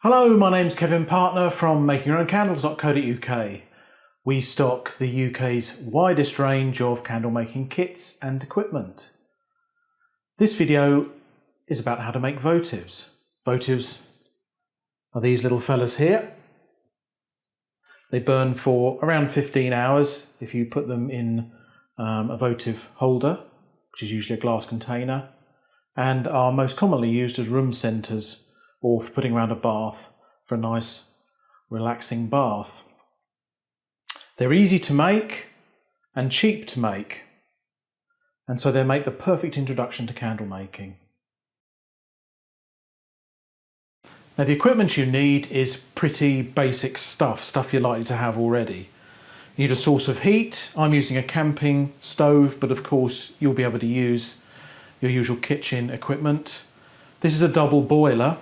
Hello, my name's Kevin Partner from makingyourown.candles.co.uk. We stock the UK's widest range of candle making kits and equipment. This video is about how to make votives. Votives are these little fellas here. They burn for around 15 hours if you put them in a votive holder, which is usually a glass container, and are most commonly used as room centres or for putting around a bath for a nice relaxing bath. They're easy to make and cheap to make, and so they make the perfect introduction to candle making. Now, the equipment you need is pretty basic stuff you're likely to have already. You need a source of heat. I'm using a camping stove, but of course you'll be able to use your usual kitchen equipment. This is a double boiler.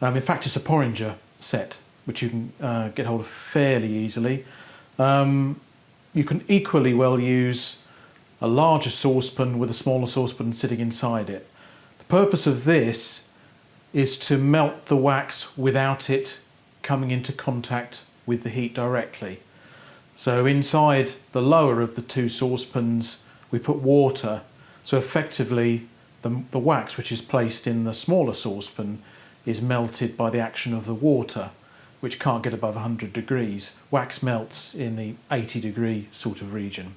In fact, it's a porringer set, which you can get hold of fairly easily. You can equally well use a larger saucepan with a smaller saucepan sitting inside it. The purpose of this is to melt the wax without it coming into contact with the heat directly. So inside the lower of the two saucepans we put water, so effectively the wax which is placed in the smaller saucepan is melted by the action of the water, which can't get above 100 degrees. Wax melts in the 80-degree sort of region.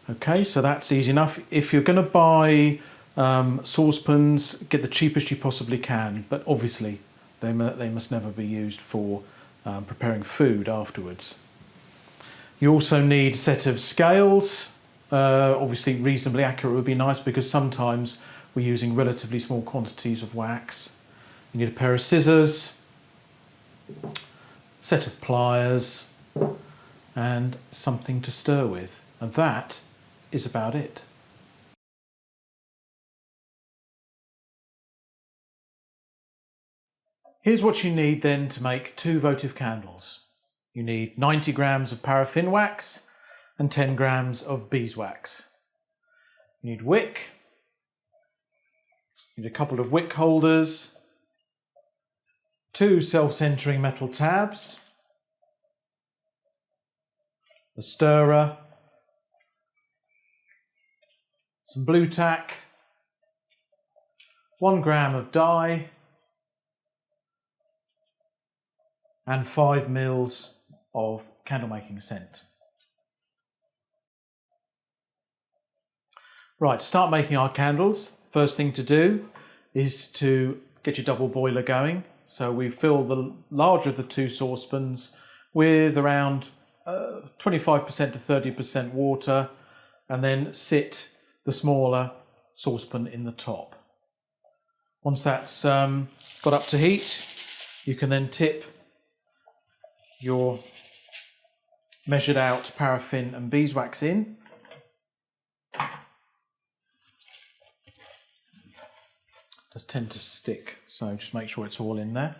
Okay, so that's easy enough. If you're going to buy saucepans, get the cheapest you possibly can, but obviously they must never be used for preparing food afterwards. You also need a set of scales. Obviously reasonably accurate would be nice, because sometimes we're using relatively small quantities of wax. You need a pair of scissors, a set of pliers, and something to stir with. And that is about it. Here's what you need then to make 2 votive candles. You need 90 grams of paraffin wax and 10 grams of beeswax. You need wick. You need a couple of wick holders, 2 self-centering metal tabs, a stirrer, some blue tack, 1 gram of dye, and 5 mils of candle making scent. Right, to start making our candles, first thing to do is to get your double boiler going. So we fill the larger of the 2 saucepans with around 25% to 30% water, and then sit the smaller saucepan in the top. Once that's got up to heat, you can then tip your measured out paraffin and beeswax in. Does tend to stick, so just make sure it's all in there.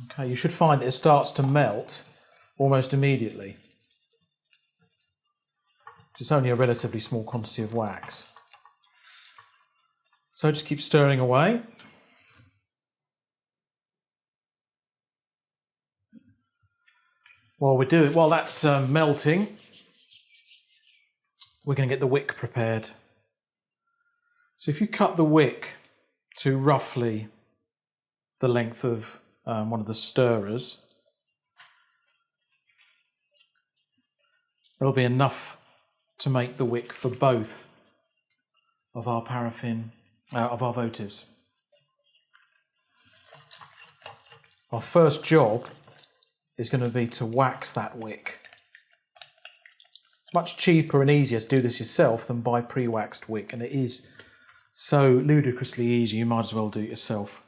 Okay, you should find that it starts to melt almost immediately. It's only a relatively small quantity of wax. So just keep stirring away. While that's melting, we're going to get the wick prepared. So if you cut the wick to roughly the length of one of the stirrers, there'll be enough to make the wick for both of our paraffin, of our votives. Our first job is going to be to wax that wick. Much cheaper and easier to do this yourself than buy pre-waxed wick, and it is so ludicrously easy you might as well do it yourself.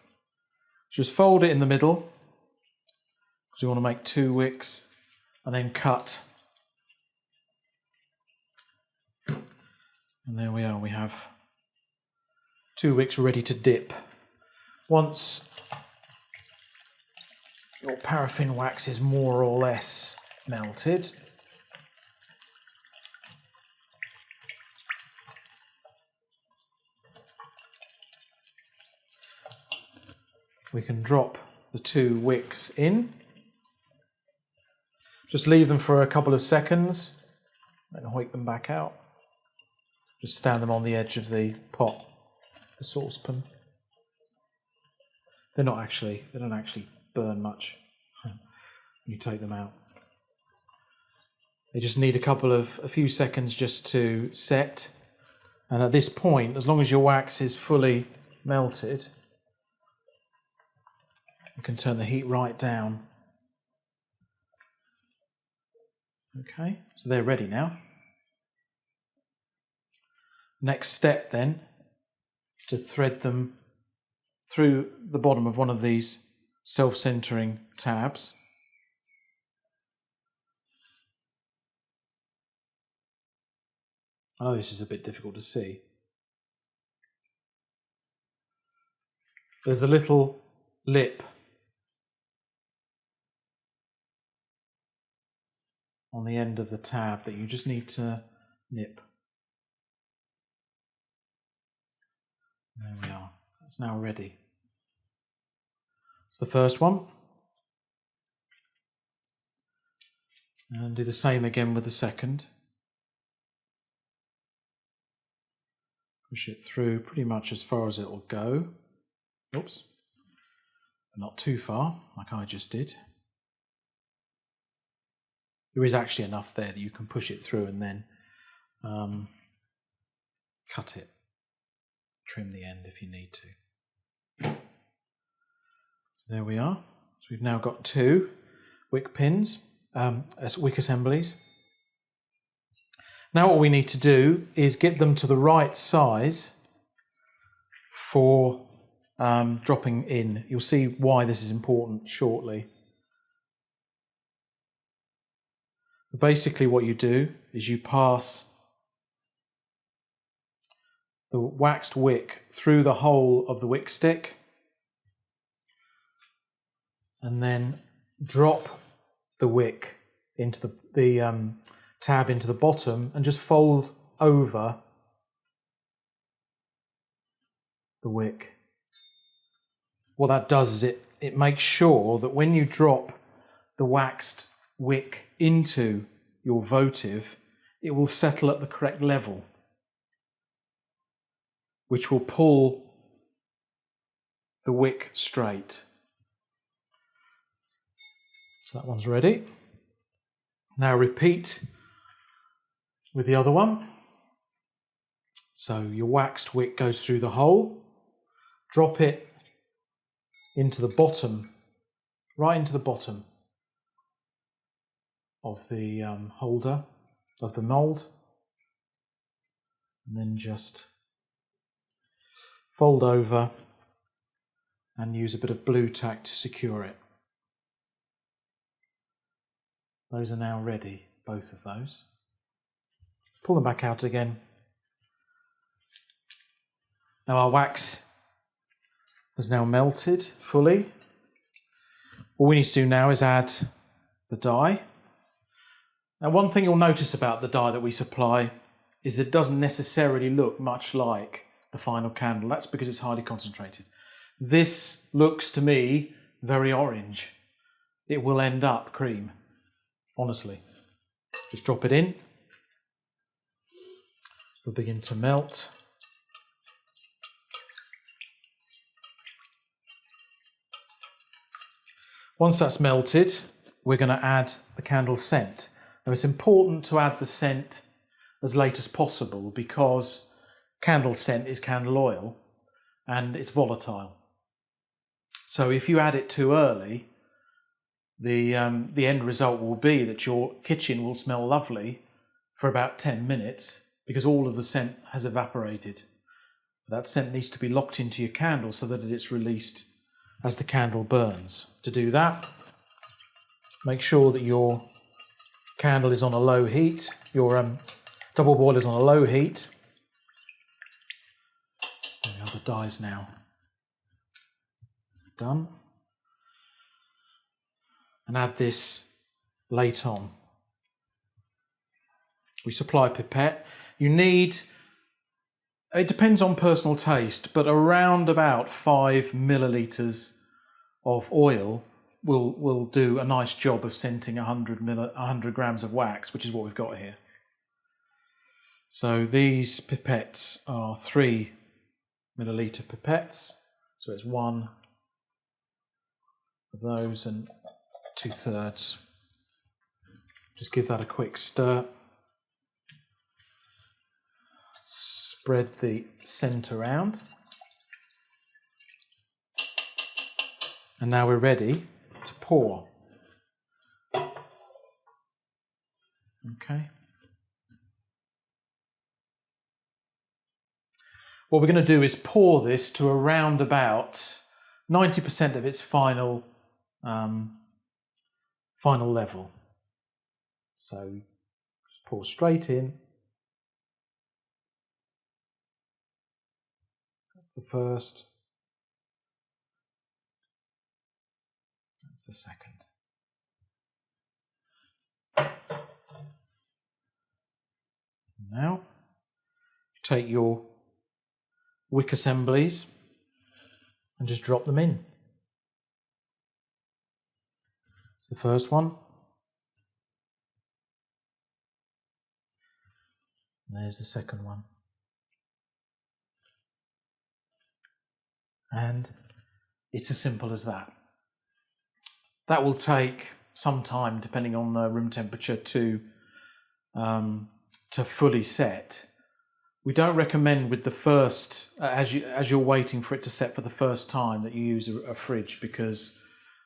Just fold it in the middle, because we want to make 2 wicks, and then cut. And there we are, we have 2 wicks ready to dip. Once your paraffin wax is more or less melted, we can drop the 2 wicks in. Just leave them for a couple of seconds and hoik them back out. Just stand them on the edge of the pot, the saucepan. They don't actually burn much when you take them out. They just need a few seconds just to set. And at this point, as long as your wax is fully melted, you can turn the heat right down. Okay, so they're ready now. Next step then, to thread them through the bottom of one of these self-centering tabs. I know this is a bit difficult to see. There's a little lip on the end of the tab that you just need to nip. There we are. It's now ready. It's the first one. And do the same again with the second. Push it through pretty much as far as it will go. Oops. But not too far, like I just did. There is actually enough there that you can push it through and then cut it. Trim the end if you need to. So there we are. So we've now got 2 wick pins, as wick assemblies. Now what we need to do is get them to the right size for dropping in. You'll see why this is important shortly. But basically what you do is you pass the waxed wick through the hole of the wick stick and then drop the wick into the tab into the bottom and just fold over the wick. What that does is it makes sure that when you drop the waxed wick into your votive, it will settle at the correct level, which will pull the wick straight. So that one's ready. Now repeat with the other one. So your waxed wick goes through the hole, drop it into the bottom, right into the bottom of the holder of the mould, and then just fold over and use a bit of blue tack to secure it. Those are now ready, both of those. Pull them back out again. Now our wax has now melted fully. All we need to do now is add the dye. Now one thing you'll notice about the dye that we supply is that it doesn't necessarily look much like the final candle. That's because it's highly concentrated. This looks to me very orange. It will end up cream, honestly. Just drop it in. It'll begin to melt. Once that's melted, we're going to add the candle scent. Now it's important to add the scent as late as possible because candle scent is candle oil and it's volatile. So if you add it too early, the end result will be that your kitchen will smell lovely for about 10 minutes because all of the scent has evaporated. That scent needs to be locked into your candle so that it's released as the candle burns. To do that, make sure that your candle is on a low heat, your double boiler is on a low heat. There we are, the dye's now done. And add this late on. We supply a pipette. You need, it depends on personal taste, but around about 5 millilitres of oil will do a nice job of scenting 100 grams of wax, which is what we've got here. So these pipettes are 3 milliliter pipettes. So it's 1 of those and 2/3. Just give that a quick stir. Spread the scent around. And now we're ready to pour. Okay. What we're going to do is pour this to around about 90% of its final level. So just pour straight in. That's the first. That's the second. Now, take your wick assemblies and just drop them in. It's the first one. And there's the second one. And it's as simple as that. That will take some time, depending on the room temperature, to fully set. We don't recommend with the first, as you're waiting for it to set for the first time, that you use a fridge, because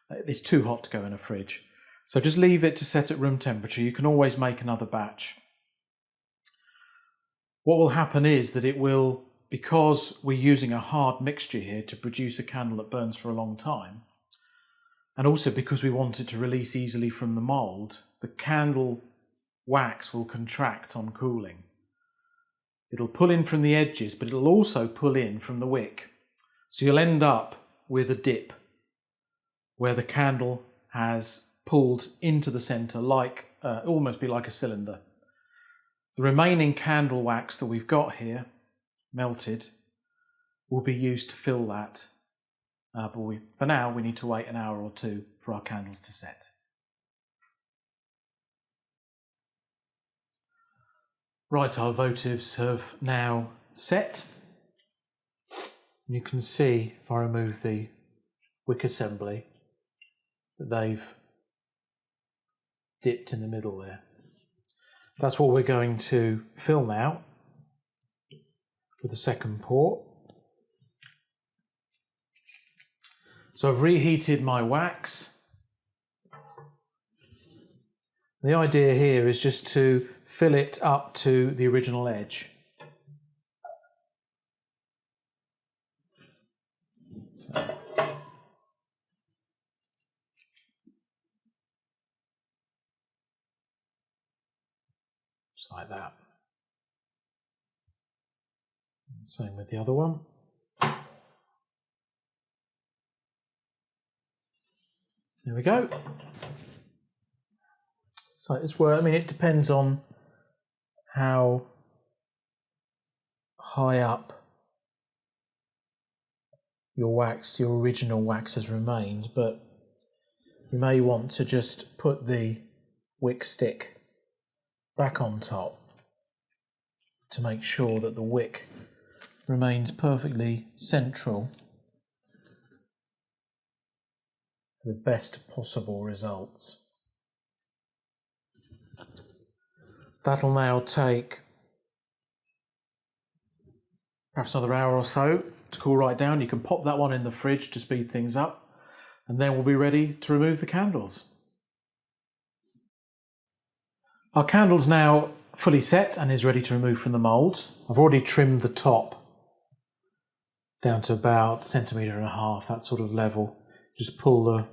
it's too hot to go in a fridge. So just leave it to set at room temperature. You can always make another batch. What will happen is that it will, because we're using a hard mixture here to produce a candle that burns for a long time, and also because we want it to release easily from the mould, the candle wax will contract on cooling. It'll pull in from the edges, but it'll also pull in from the wick. So you'll end up with a dip where the candle has pulled into the centre, like almost be like a cylinder. The remaining candle wax that we've got here, melted, will be used to fill that. But for now, we need to wait an hour or two for our candles to set. Right, our votives have now set. You can see, if I remove the wick assembly, that they've dipped in the middle there. That's what we're going to fill now with the second pour. So I've reheated my wax. The idea here is just to fill it up to the original edge. So, just like that. Same with the other one. There we go. So it's I mean, it depends on how high up your original wax has remained, but you may want to just put the wick stick back on top to make sure that the wick remains perfectly central for the best possible results. That'll now take perhaps another hour or so to cool right down. You can pop that one in the fridge to speed things up, and then we'll be ready to remove the candles. Our candle's now fully set and is ready to remove from the mould. I've already trimmed the top down to about 1.5 centimetres, that sort of level. Just pull the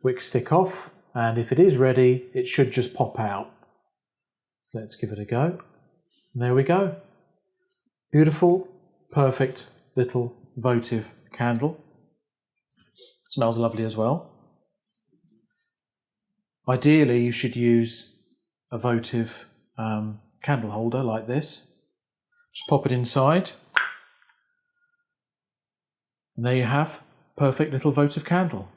wick stick off, and if it is ready, it should just pop out. So let's give it a go. And there we go. Beautiful, perfect little votive candle. Smells lovely as well. Ideally, you should use a votive candle holder like this. Just pop it inside. And there you have, perfect little votive candle.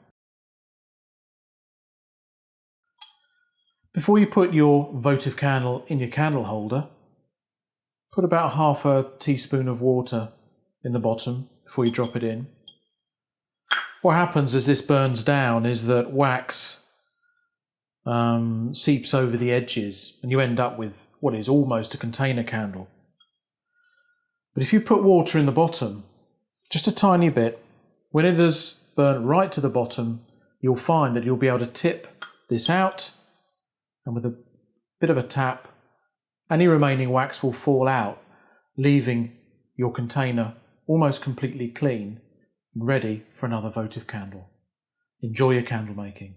Before you put your votive candle in your candle holder, put about half a teaspoon of water in the bottom before you drop it in. What happens as this burns down is that wax seeps over the edges and you end up with what is almost a container candle. But if you put water in the bottom, just a tiny bit, when it has burnt right to the bottom, you'll find that you'll be able to tip this out, and with a bit of a tap, any remaining wax will fall out, leaving your container almost completely clean, ready for another votive candle. Enjoy your candle making.